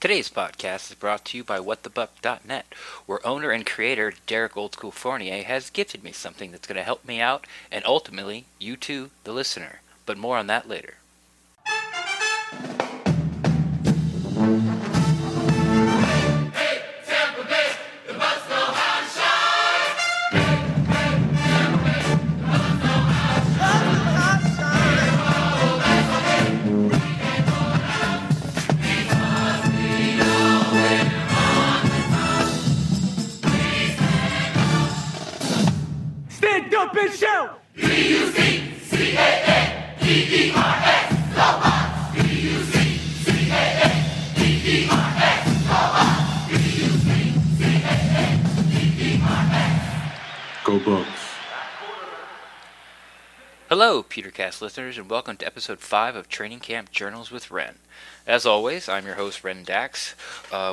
Today's podcast is brought to you by WhatTheBuck.net, where owner and creator Derek Oldschool Fournier has gifted me something that's going to help me out and ultimately you too, the listener. But more on that later. Stand up and shout! B-U-C-C-A-N-D-E-R-S, go Bucs! B-U-C-C-A-N-D-E-R-S, go Bucs! B-U-C-C-A-N-D-E-R-S. Go Bucs. Hello, Petercast listeners, and welcome to episode 5 of Training Camp Journals with Ren. As always, I'm your host, Ren Daxt,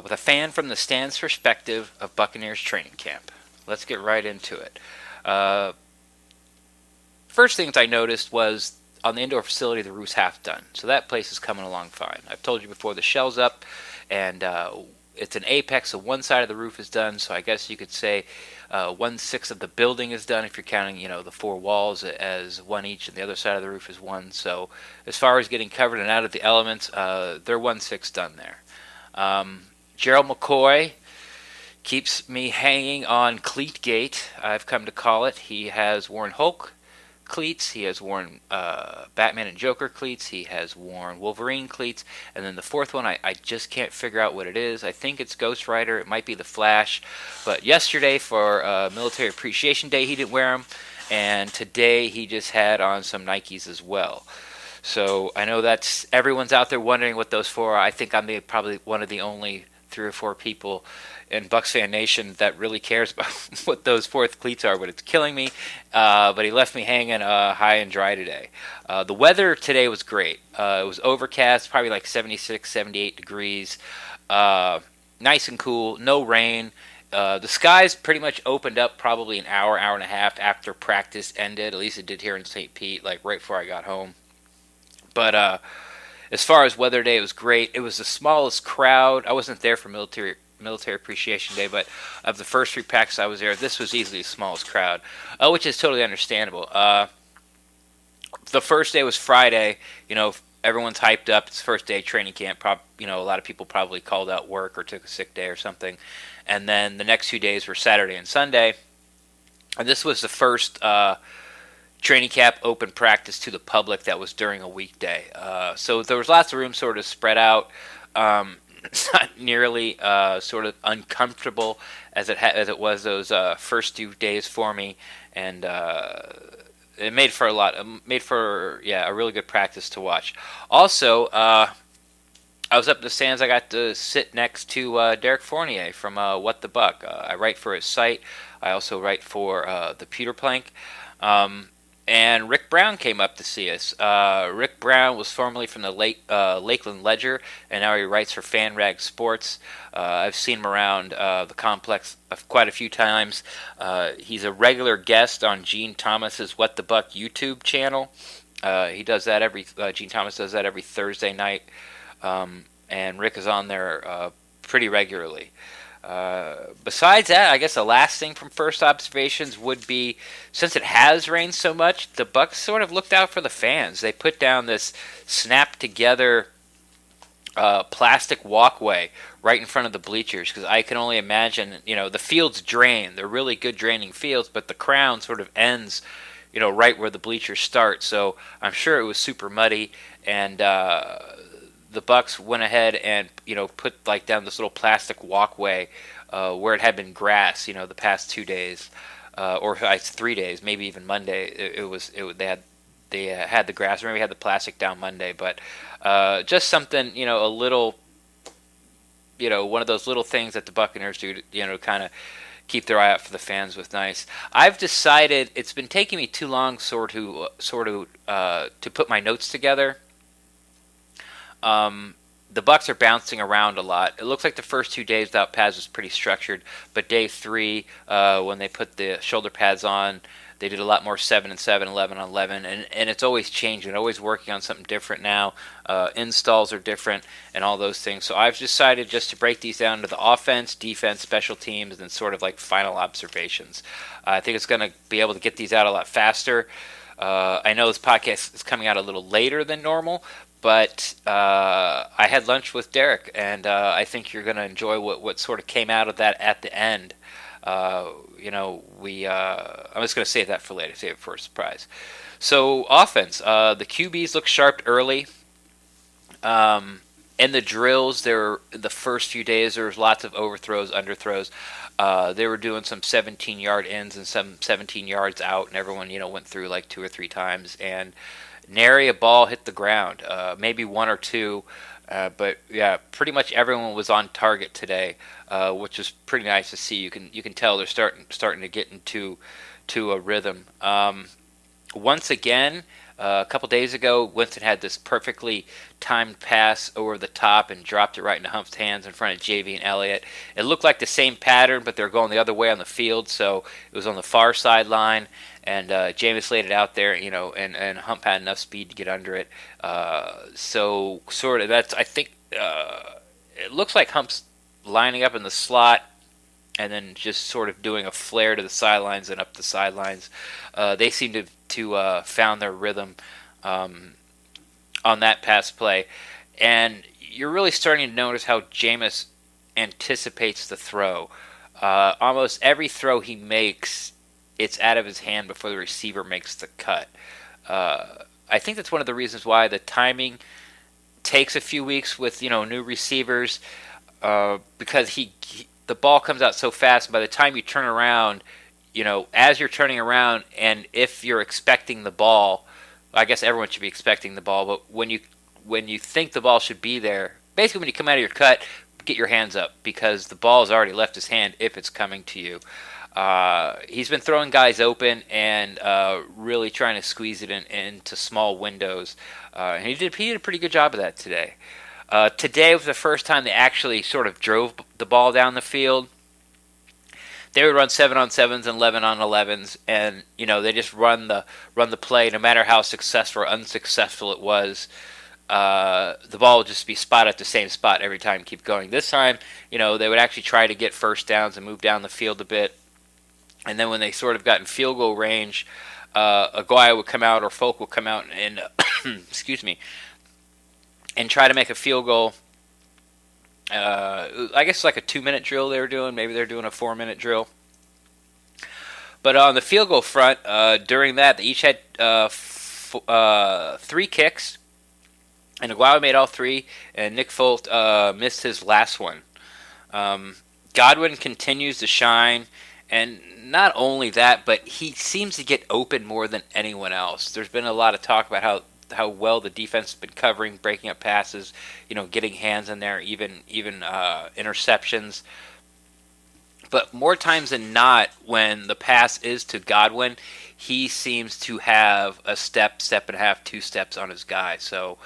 with a fan from the stands perspective of Buccaneers training camp. Let's get right into it. First things I noticed was on the indoor facility, the roof's half done. So that place is coming along fine. I've told you before, the shell's up, and it's an apex, so one side of the roof is done. So I guess you could say 1/6 of the building is done if you're counting, the four walls as one each, and the other side of the roof is one. So as far as getting covered and out of the elements, they're 1/6 done there. Gerald McCoy keeps me hanging on Cleat Gate, I've come to call it. He has worn Hulk cleats, he has worn Batman and Joker cleats, he has worn Wolverine cleats, and then the fourth one, I just can't figure out what it is. I think it's Ghost Rider, it might be the Flash, but yesterday for Military Appreciation Day he didn't wear them, and today he just had on some Nikes as well. So I know that's everyone's out there wondering what those for are. I think I'm probably one of the only 3 or 4 people in Bucs Fan Nation that really cares about what those fourth cleats are, but it's killing me. But he left me hanging high and dry today. The weather today was great. It was overcast, probably like 76, 78 degrees. Nice and cool, no rain. The skies pretty much opened up probably an hour, hour and a half after practice ended. At least it did here in St. Pete, like right before I got home. But as far as weather day, it was great. It was the smallest crowd. I wasn't there for Military Appreciation Day, but of the first 3 packs I was there, this was easily the smallest crowd, which is totally understandable. The first day was Friday. Everyone's hyped up. It's the first day of training camp. A lot of people probably called out work or took a sick day or something. And then the next 2 days were Saturday and Sunday. And this was the first training camp open practice to the public that was during a weekday. So there was lots of room sort of spread out. It's not nearly sort of uncomfortable as it was those first 2 days for me, and it made for a really good practice to watch. Also, I was up in the stands. I got to sit next to Derek Fournier from What the Buck. I write for his site. I also write for the Pewter Plank. And Rick Brown came up to see us. Rick Brown was formerly from the Lakeland Ledger, and now he writes for FanRag Sports. I've seen him around the complex quite a few times. He's a regular guest on Gene Thomas's What the Buck YouTube channel. He does that Gene Thomas does that every Thursday night, and Rick is on there pretty regularly. Besides that, I guess the last thing from first observations would be, since it has rained so much, the Bucs sort of looked out for the fans. They put down this snapped together plastic walkway right in front of the bleachers, because I can only imagine, the fields drain. They're really good draining fields, but the crown sort of ends, right where the bleachers start. So I'm sure it was super muddy, and the Bucs went ahead and put down this little plastic walkway where it had been grass the past 2 days or 3 days, maybe even Monday. They had the grass, or maybe had the plastic down Monday, but just something a little one of those little things that the Buccaneers do to kind of keep their eye out for the fans with nice. I've decided it's been taking me too long sort of to put my notes together. The Bucs are bouncing around a lot. It looks like the first 2 days without pads was pretty structured, but day 3, when they put the shoulder pads on, They did a lot more 7 and 7, 11 on 11, and it's always changing, always working on something different now. Installs are different and all those things. So I've decided just to break these down to the offense, defense, special teams, and then sort of like final observations. I think it's going to be able to get these out a lot faster. I know this podcast is coming out a little later than normal, but I had lunch with Derek, and I think you're going to enjoy what sort of came out of that at the end. I'm just going to save that for later, save it for a surprise. So offense, the QBs look sharp early. In the drills, the first few days there was lots of overthrows, underthrows. They were doing some 17-yard ins and some 17 yards out, and everyone went through like 2 or 3 times, and nary a ball hit the ground. Maybe 1 or 2, but yeah, pretty much everyone was on target today, which is pretty nice to see. You can tell they're starting to get into a rhythm. Once again, a couple days ago, Winston had this perfectly timed pass over the top and dropped it right into Hump's hands in front of JV and Elliott. It looked like the same pattern, but they're going the other way on the field, so it was on the far sideline, and Jameis laid it out there, and Hump had enough speed to get under it. So sort of I think it looks like Hump's lining up in the slot and then just sort of doing a flare to the sidelines and up the sidelines. They seem to found their rhythm on that pass play. And you're really starting to notice how Jameis anticipates the throw. Almost every throw he makes, it's out of his hand before the receiver makes the cut. I think that's one of the reasons why the timing takes a few weeks with new receivers, because the ball comes out so fast. And by the time you turn around, as you're turning around, and if you're expecting the ball, I guess everyone should be expecting the ball, but when you think the ball should be there, basically when you come out of your cut, get your hands up, because the ball has already left his hand if it's coming to you. He's been throwing guys open and really trying to squeeze it into small windows, and he did a pretty good job of that today. Today was the first time they actually sort of drove the ball down the field. They would run 7 on 7s and 11 on 11s, and they just run the play, no matter how successful or unsuccessful it was. The ball would just be spotted at the same spot every time, keep going. This time, they would actually try to get first downs and move down the field a bit. And then when they sort of got in field goal range, Aguayo would come out, or Folk would come out and excuse me, and try to make a field goal. I guess like a 2-minute drill they were doing. Maybe they're doing a 4-minute drill. But on the field goal front, during that, they each had 3 kicks, and Aguayo made all 3, and Nick Folk missed his last one. Godwin continues to shine, and not only that, but he seems to get open more than anyone else. There's been a lot of talk about how well the defense has been covering, breaking up passes, getting hands in there, even interceptions. But more times than not, when the pass is to Godwin, he seems to have a step and a half, 2 steps on his guy. So,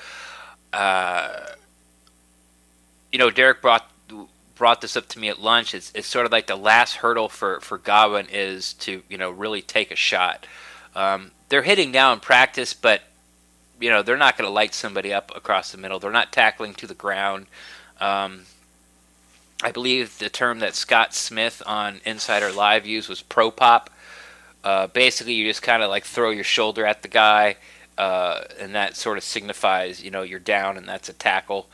Derek brought this up to me at lunch. It's sort of like the last hurdle for Godwin is to really take a shot. They're hitting now in practice, but they're not going to light somebody up across the middle. They're not tackling to the ground. I believe the term that Scott Smith on Insider Live used was pro pop. Basically, you just kind of like throw your shoulder at the guy, and that sort of signifies, you're down, and that's a tackle.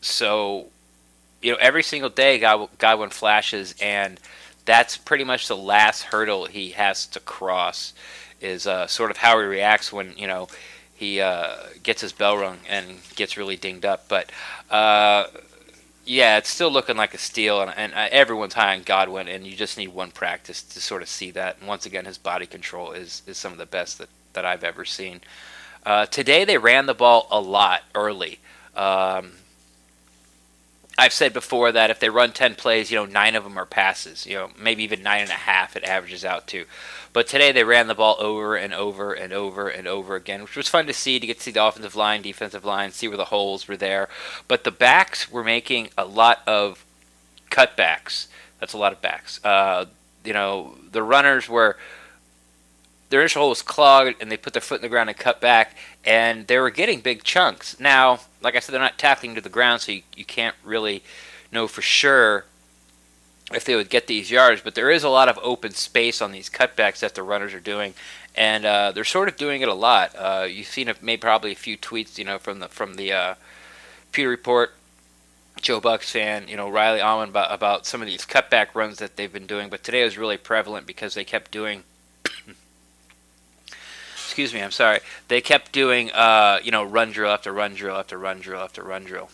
So, every single day, Godwin flashes, and that's pretty much the last hurdle he has to cross. Is sort of how he reacts when he gets his bell rung and gets really dinged up. But yeah, it's still looking like a steal, and everyone's high on Godwin, and you just need one practice to sort of see that. And once again, his body control is some of the best that I've ever seen. Today they ran the ball a lot early. I've said before that if they run 10 plays, 9 of them are passes. Maybe even 9.5 it averages out to. But today they ran the ball over and over and over and over again, which was fun to see, to get to see the offensive line, defensive line, see where the holes were there. But the backs were making a lot of cutbacks. That's a lot of backs. the runners were, their initial hole was clogged, and they put their foot in the ground and cut back, and they were getting big chunks. Now, like I said, they're not tackling to the ground, so you can't really know for sure if they would get these yards, but there is a lot of open space on these cutbacks that the runners are doing, and they're sort of doing it a lot. You've seen maybe probably a few tweets, from the Pewter Report, Joe Bucs fan, Riley Allen about some of these cutback runs that they've been doing, but today was really prevalent because they kept doing. Excuse me, I'm sorry. They kept doing, run drill after run drill after run drill after run drill.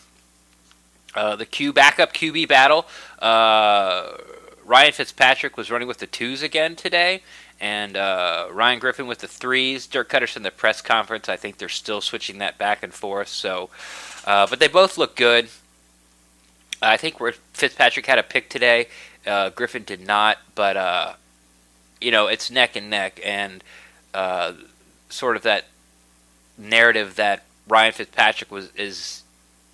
The backup QB battle. Ryan Fitzpatrick was running with the 2s again today, and Ryan Griffin with the 3s. Dirk Cutter's in the press conference. I think they're still switching that back and forth. So, but they both look good. I think Fitzpatrick had a pick today. Griffin did not, but it's neck and neck, and sort of that narrative that Ryan Fitzpatrick is, as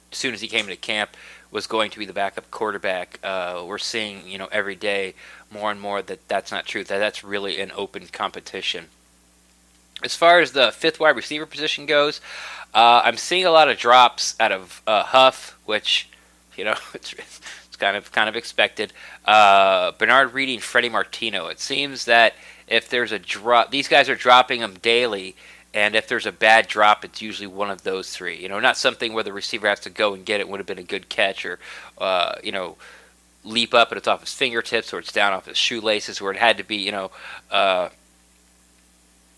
soon as he came into camp, was going to be the backup quarterback. We're seeing, every day more and more that that's not true, that's really an open competition. As far as the 5th wide receiver position goes, I'm seeing a lot of drops out of Huff, which, it's kind of expected. Bernard Reed and Freddie Martino. It seems that if there's a drop, these guys are dropping them daily, and if there's a bad drop, it's usually one of those 3. Not something where the receiver has to go and get it, would have been a good catch, or leap up and it's off his fingertips, or it's down off his shoelaces, where it had to be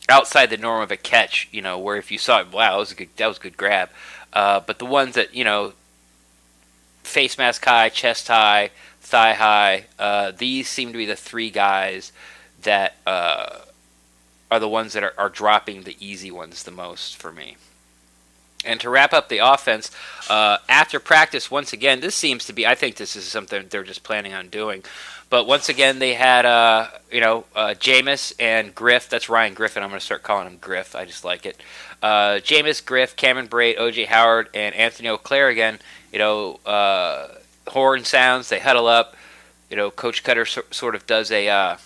outside the norm of a catch. Where if you saw it, wow, that was a good grab. But the ones that face mask high, chest high, thigh high, these seem to be the 3 guys that are the ones that are dropping the easy ones the most for me. And to wrap up the offense, after practice, once again, this seems to be, I think this is something they're just planning on doing. But once again, they had, Jameis and Griff. That's Ryan Griffin. I'm going to start calling him Griff. I just like it. Jameis, Griff, Cameron Brate, O.J. Howard, and Anthony Auclair again. Horn sounds. They huddle up. Coach Cutter sort of does a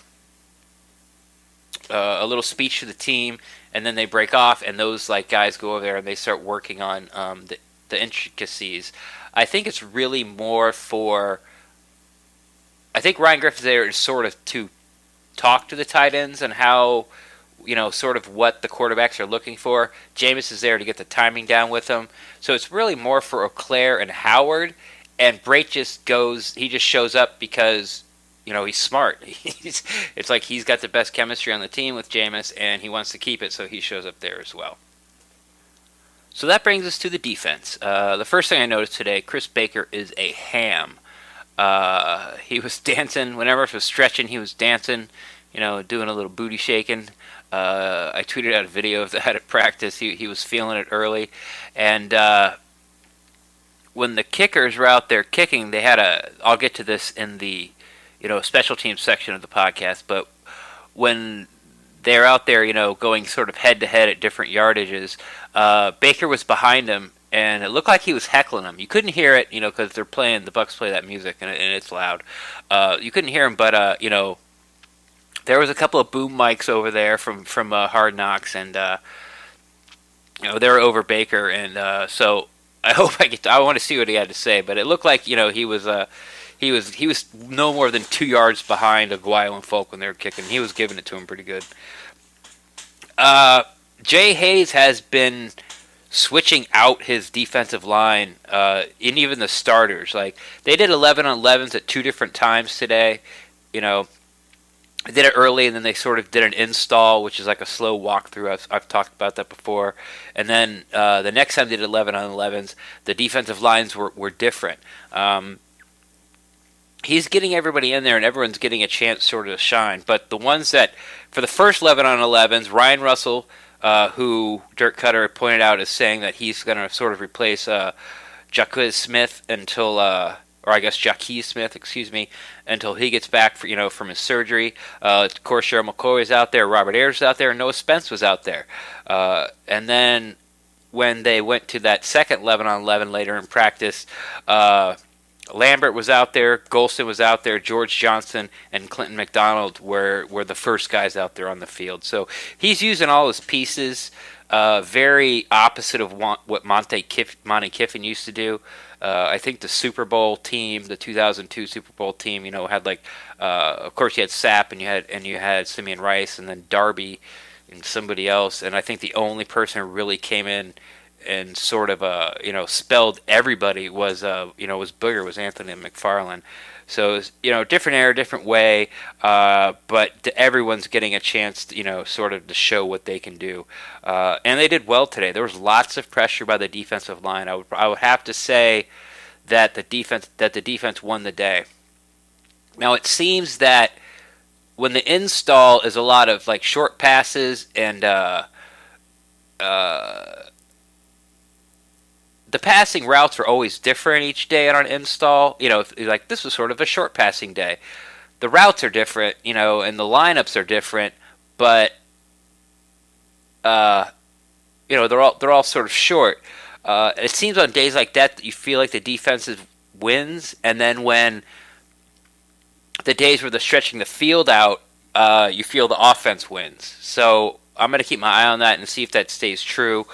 little speech to the team, and then they break off, and those guys go over there and they start working on the intricacies. I think it's really more for. I think Ryan Griffith's there is sort of to talk to the tight ends and how, sort of what the quarterbacks are looking for. Jameis is there to get the timing down with them. So it's really more for Auclair and Howard, and Brate just shows up because, he's smart. It's like he's got the best chemistry on the team with Jameis, and he wants to keep it, so he shows up there as well. So that brings us to the defense. The first thing I noticed today, Chris Baker is a ham. He was dancing. Whenever it was stretching, he was dancing, doing a little booty shaking. I tweeted out a video of that at practice. He was feeling it early. And when the kickers were out there kicking, they had I'll get to this in the special teams section of the podcast, but when they're out there, going sort of head-to-head at different yardages, Baker was behind him, and it looked like he was heckling him. You couldn't hear it, because the Bucs play that music, and it's loud. You couldn't hear him, but, there was a couple of boom mics over there from Hard Knocks, and, they were over Baker, and so I hope I want to see what he had to say, but it looked like, he was no more than 2 yards behind Aguayo and Folk when they were kicking. He was giving it to him pretty good. Jay Hayes has been switching out his defensive line, and even the starters. They did 11 on 11s at 2 different times today. They did it early, and then they sort of did an install, which is like a slow walkthrough. I've talked about that before. And then the next time they did 11 on 11s, the defensive lines were different. He's getting everybody in there, and everyone's getting a chance sort of to shine. But the ones that, for the first 11 on 11s, Ryan Russell, who Dirk Cutter pointed out is saying that he's going to sort of replace Jaquez Smith until, Jaquez Smith, until he gets back from his surgery. Of course, Cheryl McCoy is out there, Robert Ayers was out there, and Noah Spence was out there. And then when they went to that second 11 on 11 later in practice, Lambert was out there, Golston was out there, George Johnson and Clinton McDonald were the first guys out there on the field. So he's using all his pieces, very opposite of what Monte Kiffin used to do. I think the Super Bowl team, the 2002 Super Bowl team, had of course you had Sapp and you had Simeon Rice and then Darby and somebody else, and I think the only person who really came in and sort of spelled everybody was was Anthony McFarland. So different era, different way, but everyone's getting a chance sort of to show what they can do, and they did well today. There was lots of pressure by the defensive line. I would have to say that the defense won the day. Now it seems that when the install is a lot of like short passes and the passing routes are always different each day on an install. Like this was sort of a short passing day. The routes are different, and the lineups are different, but they're all sort of short. It seems on days like that you feel like the defense wins, and then when the days where they're stretching the field out, you feel the offense wins. So I'm going to keep my eye on that and see if that stays true.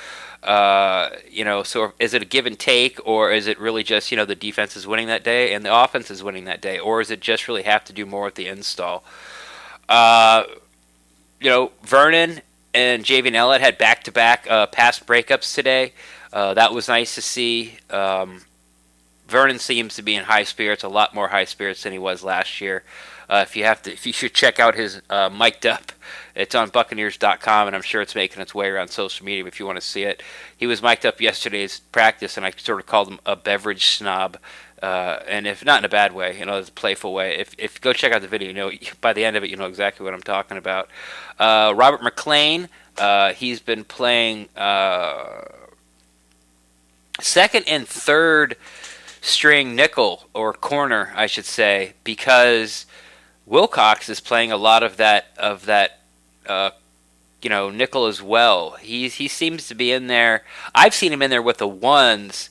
So is it a give and take, or is it really just the defense is winning that day and the offense is winning that day, or is it just really have to do more with the install? Vernon and Javian Elliott had back-to-back pass breakups today. That was nice to see. Vernon seems to be in high spirits, a lot more high spirits than he was last year. If you should check out his mic'd up, it's on Buccaneers.com, and I'm sure it's making its way around social media if you want to see it. He was mic'd up yesterday's practice, and I sort of called him a beverage snob, and if not in a bad way, it's a playful way. If you go check out the video, by the end of it, you know exactly what I'm talking about. Robert McClain, he's been playing second and third string nickel or corner, I should say, because Wilcox is playing a lot of that nickel as well. He seems to be in there. I've seen him in there with the ones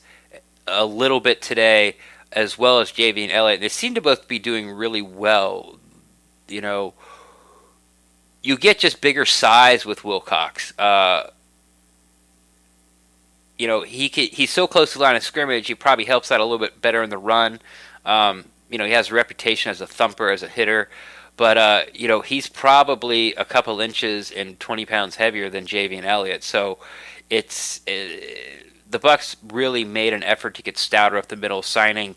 a little bit today, as well as Javian Elliott. They seem to both be doing really well. You get just bigger size with Wilcox. He's so close to the line of scrimmage, he probably helps out a little bit better in the run. He has a reputation as a thumper, as a hitter, but he's probably a couple inches and 20 pounds heavier than Javian Elliott. So the Bucs really made an effort to get stouter up the middle, signing,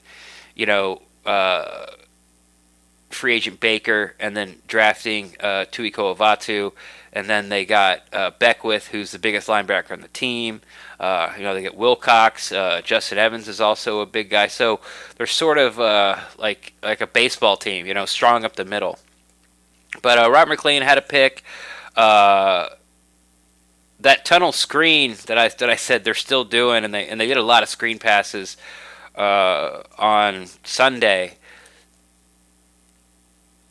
free agent Baker, and then drafting Tuiko Avatu, and then they got Beckwith, who's the biggest linebacker on the team. They get Wilcox. Justin Evans is also a big guy. So they're sort of like a baseball team, strong up the middle. But Robert McClain had a pick. That tunnel screen that I said they're still doing, and they did a lot of screen passes on Sunday.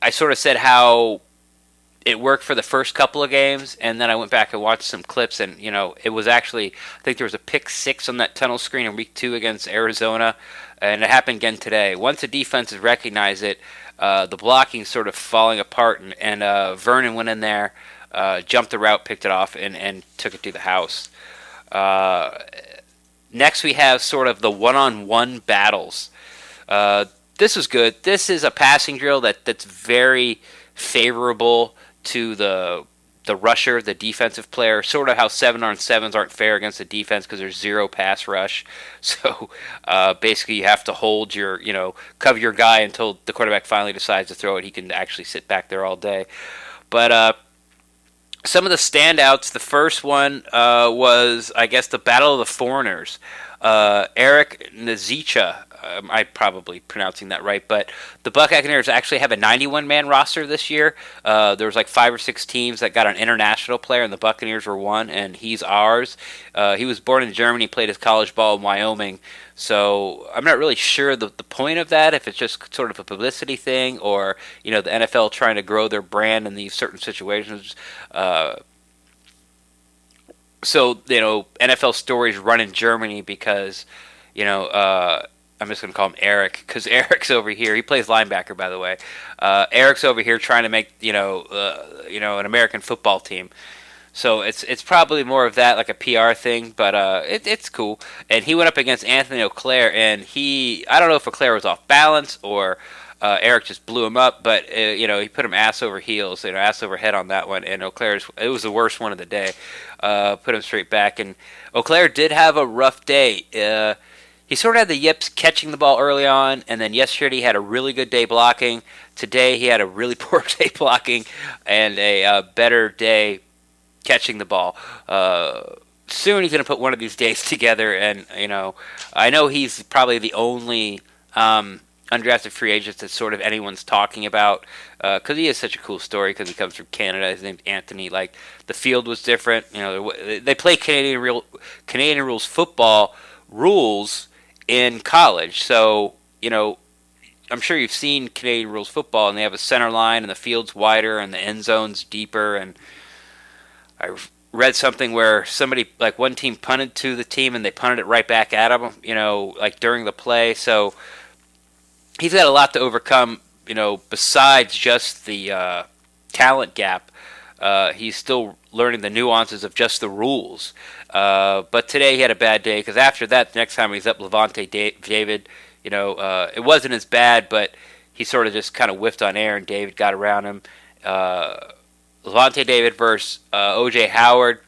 I sort of said how it worked for the first couple of games, and then I went back and watched some clips, and it was actually, I think there was a pick 6 on that tunnel screen in week 2 against Arizona, and it happened again today. Once the defenses recognize it, the blocking sort of falling apart, and Vernon went in there, jumped the route, picked it off, and took it to the house. Next we have sort of the one-on-one battles. This is good. This is a passing drill that's very favorable to the rusher, the defensive player, sort of how 7-on-7s aren't fair against the defense because there's zero pass rush. So basically you have to hold cover your guy until the quarterback finally decides to throw it. He can actually sit back there all day. But some of the standouts, the first one was, I guess, the Battle of the Foreigners. Eric Nazicha, I'm probably pronouncing that right, but the Buccaneers actually have a 91-man roster this year. There was like 5 or 6 teams that got an international player, and the Buccaneers were one, and he's ours. He was born in Germany, played his college ball in Wyoming, so I'm not really sure the point of that, if it's just sort of a publicity thing, or the NFL trying to grow their brand in these certain situations. So NFL stories run in Germany because I'm just going to call him Eric because Eric's over here. He plays linebacker, by the way. Eric's over here trying to make an American football team. So it's probably more of that, like a PR thing, but it's cool. And he went up against Anthony Auclair, and I don't know if Auclair was off balance or Eric just blew him up, but he put him ass over heels, ass over head on that one. And it was the worst one of the day. Put him straight back, and Auclair did have a rough day. He sort of had the yips catching the ball early on, and then yesterday he had a really good day blocking. Today he had a really poor day blocking and a better day catching the ball. Soon he's going to put one of these days together, and I know he's probably the only undrafted free agent that sort of anyone's talking about because he has such a cool story because he comes from Canada. His name's Anthony. Like, the field was different. They play Canadian rules football rules in college, so I'm sure you've seen Canadian rules football, and they have a center line, and the field's wider, and the end zone's deeper. And I read something where somebody, like, one team punted to the team, and they punted it right back at them, like during the play. So he's got a lot to overcome, besides just the talent gap. He's still learning the nuances of just the rules. But today he had a bad day because after that, the next time he's up Levante David, it wasn't as bad, but he sort of just kind of whiffed on air, and David got around him. Levante David versus O.J. Howard.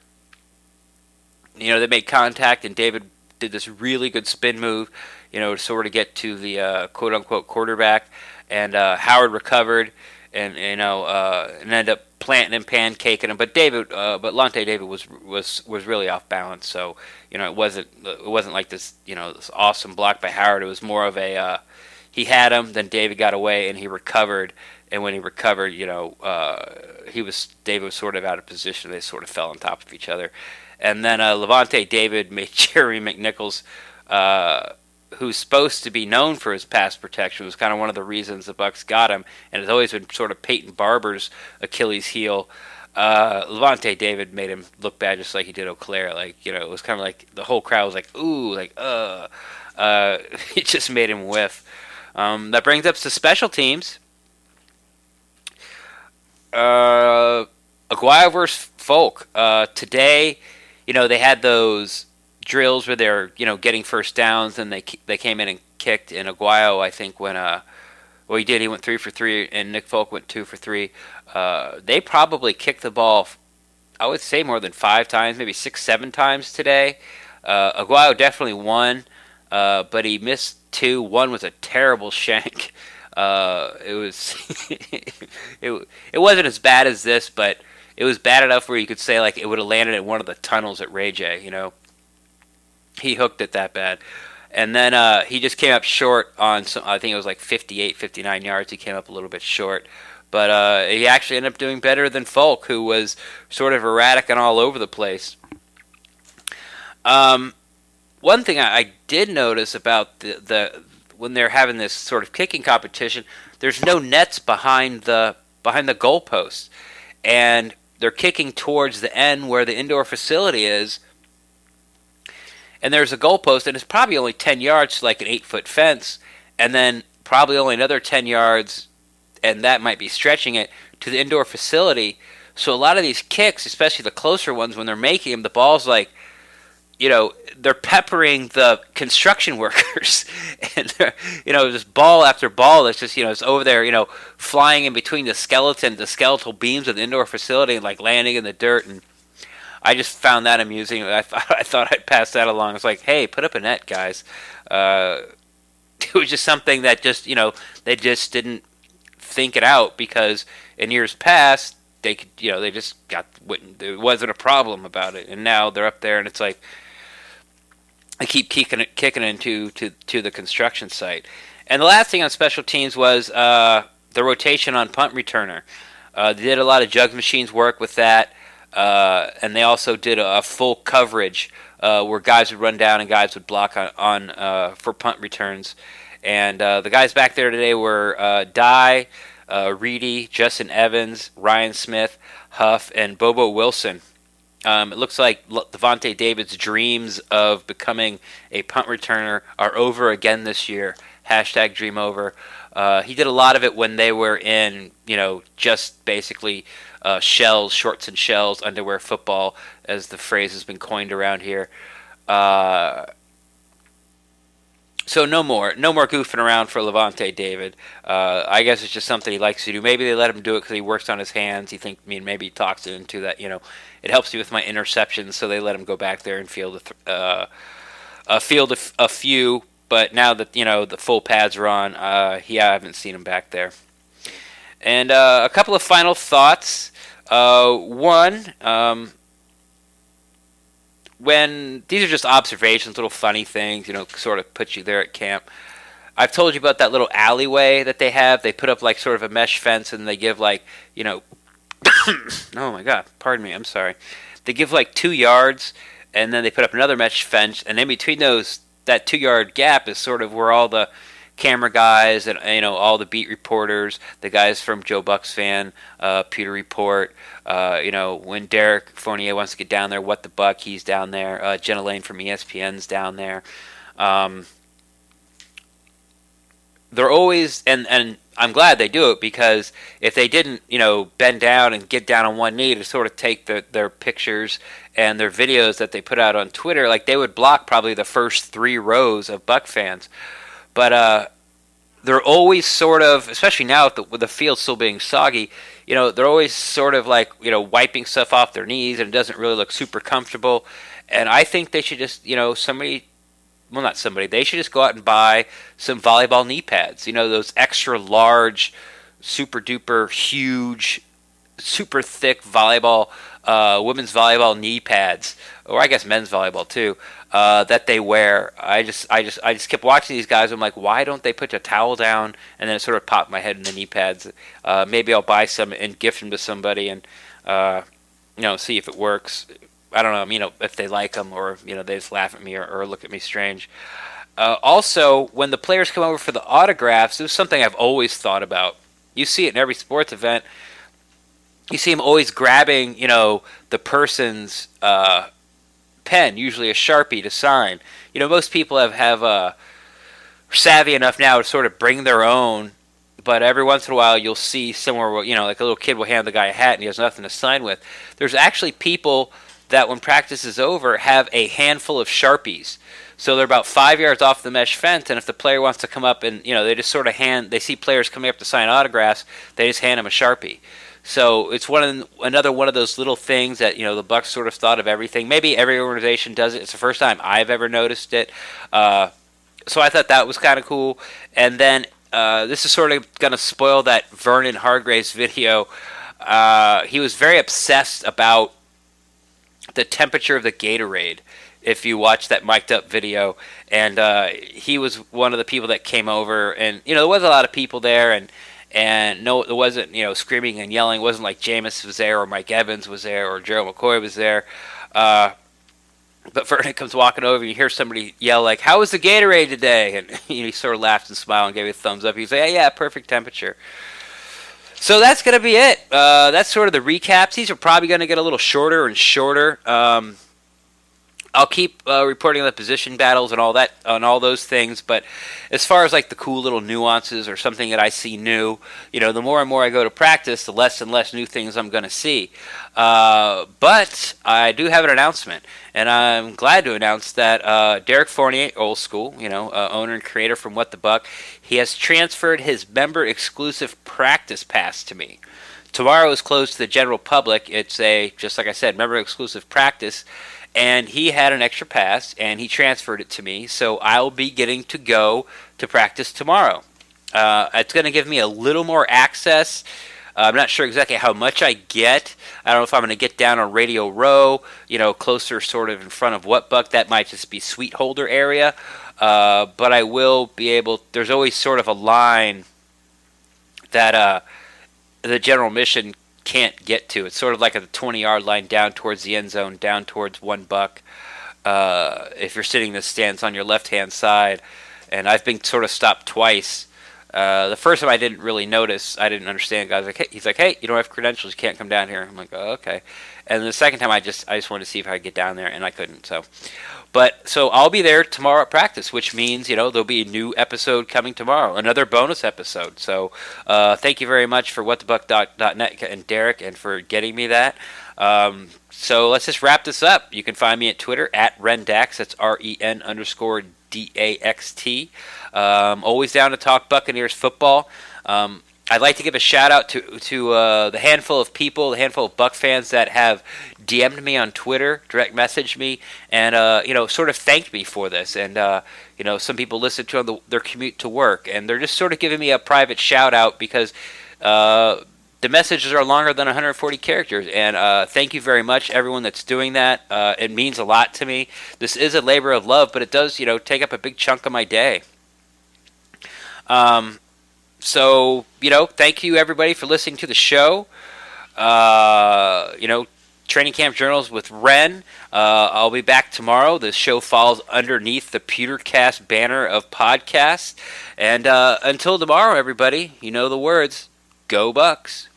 They made contact, and David did this really good spin move, to sort of get to the quote-unquote quarterback. And Howard recovered and ended up planting and pancaking him. But Levante David was really off balance. So it wasn't like this this awesome block by Howard. It was more of a he had him, then David got away, and he recovered. And when he recovered, David was sort of out of position. They sort of fell on top of each other. And then Levante David made Jerry McNichols, who's supposed to be known for his pass protection, was kind of one of the reasons the Bucs got him, and has always been sort of Peyton Barber's Achilles heel. Levante David made him look bad, just like he did Auclair. Like, it was kind of like the whole crowd was like, ooh, like, it just made him whiff. That brings up to special teams. Aguayo versus Folk. Today, they had those drills where they're, getting first downs, and they came in and kicked. And Aguayo, I think, he did. He went 3 for 3, and Nick Folk went 2 for 3. They probably kicked the ball, I would say, more than 5 times, maybe 6, 7 times today. Aguayo definitely won, but he missed 2. One was a terrible shank. It was it wasn't as bad as this, but it was bad enough where you could say like it would have landed in one of the tunnels at Ray J. He hooked it that bad. And then he just came up short on some, I think it was like 58, 59 yards. He came up a little bit short. But he actually ended up doing better than Folk, who was sort of erratic and all over the place. One thing I did notice about the when they're having this sort of kicking competition, there's no nets behind the goalposts, and they're kicking towards the end where the indoor facility is, and there's a goalpost, and it's probably only 10 yards to like an 8-foot fence, and then probably only another 10 yards, and that might be stretching it, to the indoor facility. So a lot of these kicks, especially the closer ones, when they're making them, the ball's like, they're peppering the construction workers, and just ball after ball that's just, it's over there, flying in between the skeletal beams of the indoor facility and like landing in the dirt. And I just found that amusing. I thought I'd pass that along. It's like, hey, put up a net, guys. It was just something that just, they just didn't think it out, because in years past, they could, they just there wasn't a problem about it. And now they're up there, and it's like, I keep kicking it into the construction site. And the last thing on special teams was the rotation on punt returner. They did a lot of jug machines work with that, and they also did a full coverage where guys would run down and guys would block on for punt returns. And the guys back there today were Dye, Reedy, Justin Evans, Ryan Smith, Huff, and Bobo Wilson. It looks like Devontae David's dreams of becoming a punt returner are over again this year. Hashtag dream over. He did a lot of it when they were in, just basically shells, shorts and shells, underwear football, as the phrase has been coined around here. So no more goofing around for Levante David. I guess it's just something he likes to do. Maybe they let him do it because he works on his hands. Maybe he talks it into that. It helps me with my interceptions, so they let him go back there and field a few. But now that the full pads are on, I haven't seen him back there. And a couple of final thoughts. One. When these are just observations, little funny things, sort of put you there at camp. I've told you about that little alleyway that they have. They put up like sort of a mesh fence, and they give like, oh my God, pardon me, I'm sorry. They give like 2 yards, and then they put up another mesh fence, and in between that 2 yard gap is sort of where all the camera guys and all the beat reporters, the guys from Joe Bucs Fan, Pewter Report, when Derek Fournier wants to get down there, What the Buck, he's down there. Jenna Lane from ESPN's down there. They're always, and I'm glad they do it, because if they didn't, bend down and get down on one knee to sort of take their pictures and their videos that they put out on Twitter, like they would block probably the first 3 rows of Buck fans. But they're always sort of, especially now with the field still being soggy, they're always sort of like, wiping stuff off their knees, and it doesn't really look super comfortable. And I think they should just, they should just go out and buy some volleyball knee pads. Those extra large, super duper huge, super thick volleyball, women's volleyball knee pads, or I guess men's volleyball too, that they wear. I just kept watching these guys. I'm like, why don't they put a towel down? And then it sort of popped my head in the knee pads. Maybe I'll buy some and gift them to somebody, and see if it works. I don't know, if they like them, or they just laugh at me or look at me strange. Also, when the players come over for the autographs, this is something I've always thought about. You see it in every sports event. You see them always grabbing, the person's pen, usually a Sharpie, to sign. Most people have savvy enough now to sort of bring their own, but every once in a while you'll see somewhere where, like a little kid will hand the guy a hat and he has nothing to sign with. There's actually people that when practice is over have a handful of Sharpies. So they're about 5 yards off the mesh fence, and if the player wants to come up and, they just sort of they see players coming up to sign autographs, they just hand them a Sharpie. So it's another one of those little things that, the Bucs sort of thought of everything. Maybe every organization does it. It's the first time I've ever noticed it. So I thought that was kind of cool. And then this is sort of going to spoil that Vernon Hargraves video. He was very obsessed about the temperature of the Gatorade, if you watch that mic'd up video. And he was one of the people that came over, and there was a lot of people there, and no, it wasn't screaming and yelling. It wasn't like Jameis was there or Mike Evans was there or Gerald McCoy was there. But Vernon comes walking over, and you hear somebody yell like, "How was the Gatorade today?" And he sort of laughed and smiled and gave a thumbs up. He was like, "Yeah, perfect temperature." So that's going to be it. That's sort of the recaps. These are probably going to get a little shorter and shorter. I'll keep reporting on the position battles and all that, on all those things. But as far as like the cool little nuances or something that I see new, the more and more I go to practice, the less and less new things I'm going to see. But I do have an announcement, and I'm glad to announce that Derek Fournier, old school, owner and creator from What the Buck, he has transferred his member-exclusive practice pass to me. Tomorrow is closed to the general public. It's just like I said, member-exclusive practice. And he had an extra pass, and he transferred it to me, so I'll be getting to go to practice tomorrow. It's going to give me a little more access. I'm not sure exactly how much I get. I don't know if I'm going to get down on Radio Row, closer sort of in front of What Buck. That might just be Sweet Holder area. But I will be able, there's always sort of a line that the general mission can't get to. It's sort of like at the 20-yard line down towards the end zone, down towards One Buck. If you're sitting in the stands on your left-hand side, and I've been sort of stopped twice The first time I didn't really notice. I didn't understand. Guys, like, hey, he's like, hey, you don't have credentials. You can't come down here. I'm like, oh, okay. And the second time, I just wanted to see if I could get down there, and I couldn't. So I'll be there tomorrow at practice, which means there'll be a new episode coming tomorrow, another bonus episode. So thank you very much for whatthebuck.net and Derek, and for getting me that. So let's just wrap this up. You can find me at Twitter at Ren Daxt. That's REN_DAXT. Always down to talk Buccaneers football. I'd like to give a shout out to the handful of people, the handful of Buck fans that have DM'd me on Twitter, direct messaged me, and sort of thanked me for this. And some people listen to on their commute to work, and they're just sort of giving me a private shout out because the messages are longer than 140 characters. And thank you very much, everyone that's doing that. It means a lot to me. This is a labor of love, but it does take up a big chunk of my day. So, thank you everybody for listening to the show. Training Camp Journals with Ren. I'll be back tomorrow. This show falls underneath the Pewtercast banner of podcasts. And until tomorrow, everybody, you know the words. Go Bucs.